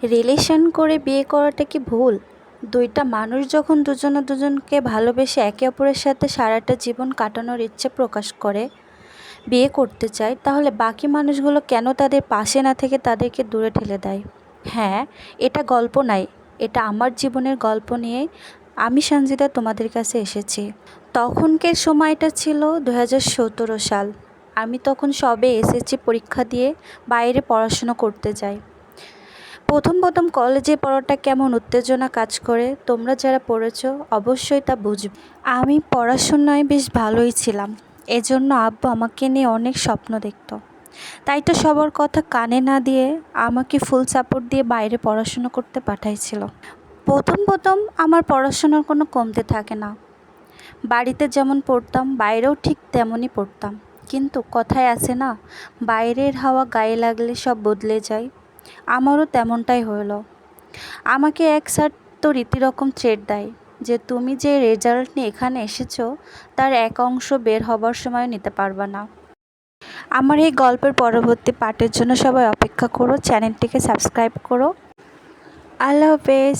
Relation করে বিয়ে করাটা কি ভুল? দুইটা মানুষ যখন দুজনে দুজনকে ভালোবেসে একে অপরের সাথে সারাটা জীবন কাটানোর ইচ্ছে প্রকাশ করে বিয়ে করতে চায়, তাহলে বাকি মানুষগুলো কেন তাদের পাশে না থেকে তাদেরকে দূরে ঠেলে দেয়? হ্যাঁ, এটা গল্প নাই, এটা আমার জীবনের গল্প নিয়ে আমি সঞ্জিতা তোমাদের কাছে এসেছি। তখনকার সময়টা ছিল 2017 সাল। আমি তখন সবে এসএসসি পরীক্ষা দিয়ে বাইরে পড়াশুনো করতে যাই। প্রথম প্রথম কলেজে পড়াটা কেমন উত্তেজনা কাজ করে, তোমরা যারা পড়েছো অবশ্যই তা বুঝবে। আমি পড়াশোনায় বেশ ভালোই ছিলাম, এজন্য আব্বু আমাকে নিয়ে অনেক স্বপ্ন দেখতো। তাই তো সবার কথা কানে না দিয়ে আমাকে ফুল সাপোর্ট দিয়ে বাইরে পড়াশুনো করতে পাঠাইছিল। প্রথম প্রথম আমার পড়াশোনার কোনো কমতে থাকে না। বাড়িতে যেমন পড়তাম বাইরেও ঠিক তেমনই পড়তাম। কিন্তু কথায় আছে না, বাইরের হাওয়া গায়ে লাগলে সব বদলে যায়। আমারও তেমনটাই হলো। আমাকে এক স্যার তো রীতিরকম থ্রেট দেয় যে তুমি যে রেজাল্ট নিয়ে এখানে এসেছো তার এক অংশ বের হবার সময় নিতে পারবে না। আমার এই গল্পের পরবর্তী পার্টের জন্য সবাই অপেক্ষা করো, চ্যানেলটিকে সাবস্ক্রাইব করো। আল্লাহ হাফেজ।